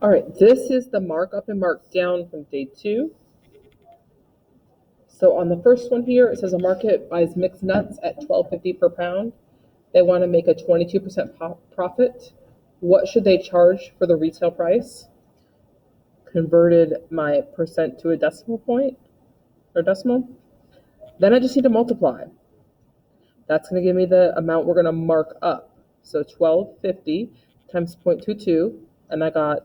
All right, this is the markup and markdown from day 2. So on the first one here, it says a market buys mixed nuts at $12.50 per pound. They want to make a 22% profit. What should they charge for the retail price? Converted my percent to a decimal point or decimal. Then I just need to multiply. That's going to give me the amount we're going to mark up. So 1250 times 0.22, and I got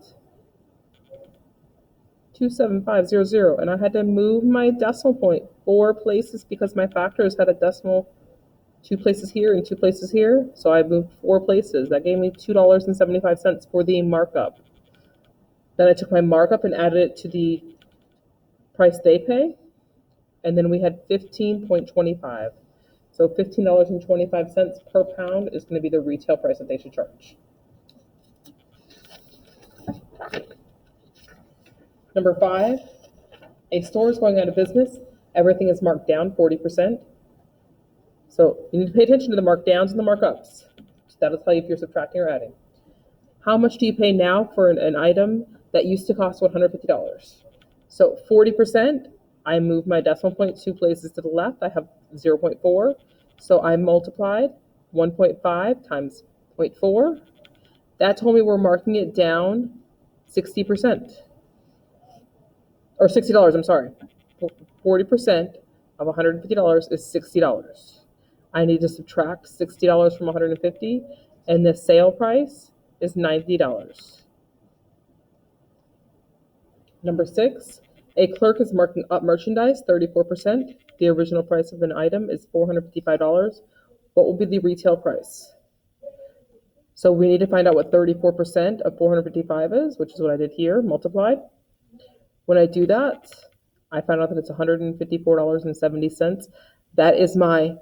27500, and I had to move my decimal point 4 places because my factors had a decimal 2 places here and 2 places here. So I moved 4 places. That gave me $2.75 for the markup. Then I took my markup and added it to the price they pay, and then we had 15.25. So $15.25 per pound is going to be the retail price that they should charge. Number 5, a store is going out of business. Everything is marked down 40%. So you need to pay attention to the markdowns and the markups. That'll tell you if you're subtracting or adding. How much do you pay now for an item that used to cost $150? So 40%, I moved my decimal point 2 places to the left. I have 0.4. So I multiplied 1.5 times 0.4. That told me we're marking it down 60%. Or $60, I'm sorry. 40% of $150 is $60. I need to subtract $60 from $150, and the sale price is $90. Number 6, a clerk is marking up merchandise 34%. The original price of an item is $455. What will be the retail price? So we need to find out what 34% of 455 is, which is what I did here, multiplied. When I do that, I found out that it's $154.70. That is my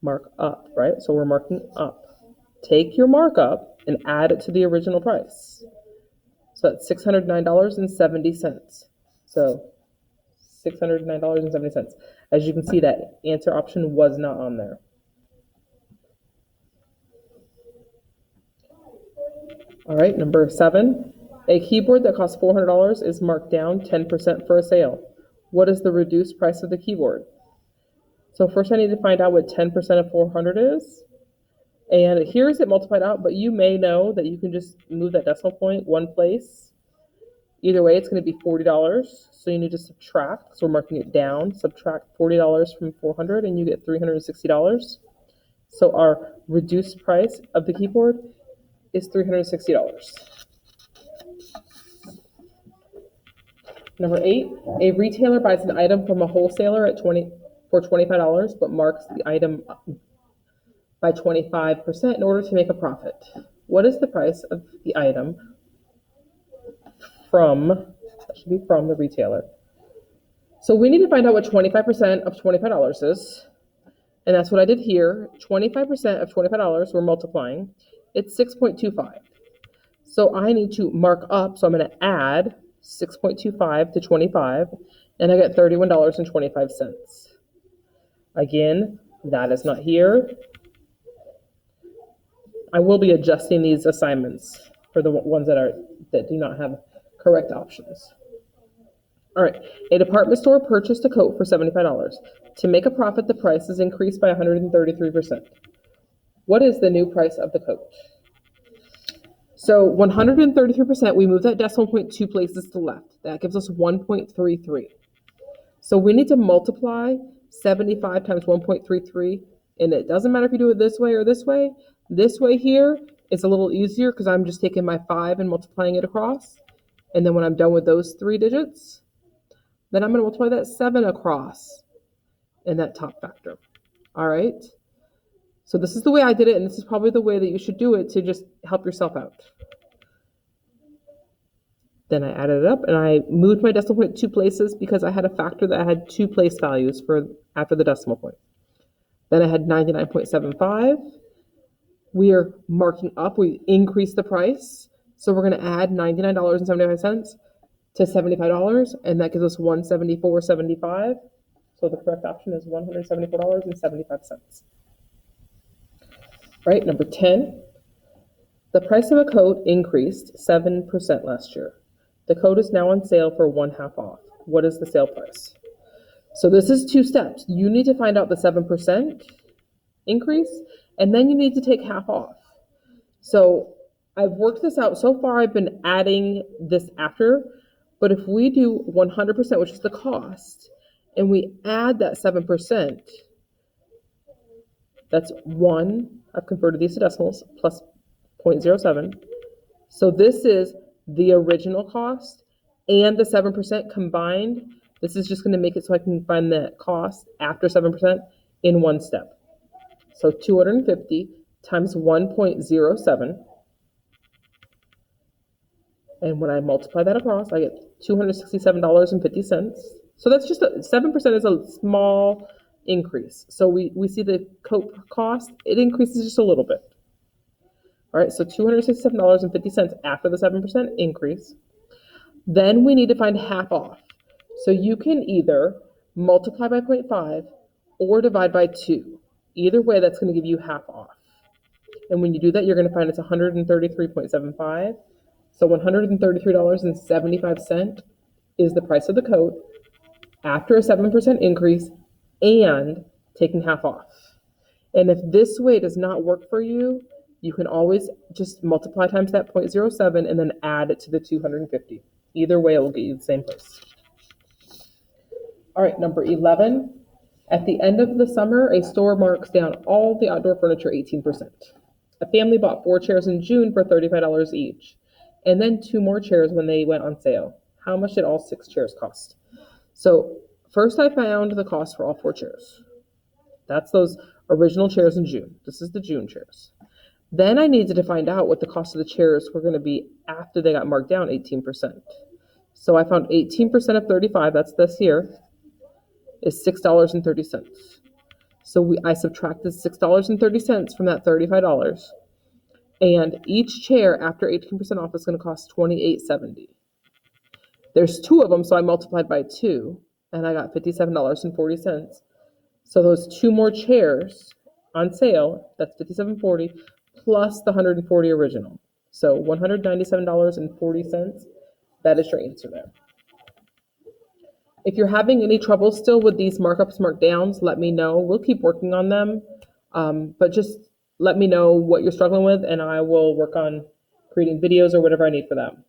mark up, right? So we're marking up. Take your markup and add it to the original price. So that's $609.70. So $609.70. As you can see, that answer option was not on there. All right, number 7. A keyboard that costs $400 is marked down 10% for a sale. What is the reduced price of the keyboard? So first I need to find out what 10% of 400 is. And here's it multiplied out, but you may know that you can just move that decimal point 1 place. Either way, it's going to be $40. So you need to subtract. So we're marking it down. Subtract $40 from 400 and you get $360. So our reduced price of the keyboard is $360. Number 8, a retailer buys an item from a wholesaler for $25, but marks the item by 25% in order to make a profit. What is the price of the item that should be from the retailer? So we need to find out what 25% of $25 is. And that's what I did here. 25% of $25, we're multiplying. It's 6.25. So I need to mark up, so I'm going to add 6.25 to 25, and I get $31.25. Again, that is not here. I will be adjusting these assignments for the ones that do not have correct options. All right, a department store purchased a coat for $75. To make a profit, the price is increased by 133%. What is the new price of the coat? So 133%, we move that decimal point 2 places to the left. That gives us 1.33. So we need to multiply 75 times 1.33, and it doesn't matter if you do it this way or this way. This way here is a little easier because I'm just taking my 5 and multiplying it across. And then when I'm done with those 3 digits, then I'm going to multiply that 7 across in that top factor. All right? So this is the way I did it, and this is probably the way that you should do it to just help yourself out. Then I added it up, and I moved my decimal point 2 places because I had a factor that had 2 place values for after the decimal point. Then I had 99.75. We are marking up. We increased the price, so we're going to add $99.75 to $75, and that gives us $174.75. So the correct option is $174.75. Right, number 10. The price of a coat increased 7% last year. The coat is now on sale for 1/2 off. What is the sale price? So this is 2 steps. You need to find out the 7% increase, and then you need to take half off. So I've worked this out. So far, I've been adding this after, but if we do 100%, which is the cost, and we add that 7%, that's 1, I've converted these to decimals, plus 0.07. So this is the original cost and the 7% combined. This is just going to make it so I can find the cost after 7% in one step. So 250 times 1.07. And when I multiply that across, I get $267.50. So that's just 7% is a small increase. So we see the coat cost, it increases just a little bit. All right, so $267.50 after the 7% increase. Then we need to find half off. So you can either multiply by 0.5 or divide by 2. Either way, that's going to give you half off. And when you do that, you're going to find it's 133.75. So $133.75 is the price of the coat after a 7% increase and taking half off. And if this way does not work for you, you can always just multiply times that 0.07 and then add it to the 250. Either way, it will get you the same place. All right, number 11. At the end of the summer, a store marks down all the outdoor furniture 18%. A family bought 4 chairs in June for $35 each, and then 2 more chairs when they went on sale. How much did all 6 chairs cost? So first I found the cost for all 4 chairs. That's those original chairs in June. This is the June chairs. Then I needed to find out what the cost of the chairs were going to be after they got marked down 18%. So I found 18% of 35, that's this here, is $6.30. So I subtracted $6.30 from that $35. And each chair after 18% off is going to cost $28.70. There's 2 of them, so I multiplied by 2, and I got $57.40. So those 2 more chairs on sale, that's $57.40 plus the $140 original. So $197.40. That is your answer there. If you're having any trouble still with these markups, markdowns, let me know. We'll keep working on them, but just let me know what you're struggling with, and I will work on creating videos or whatever I need for them.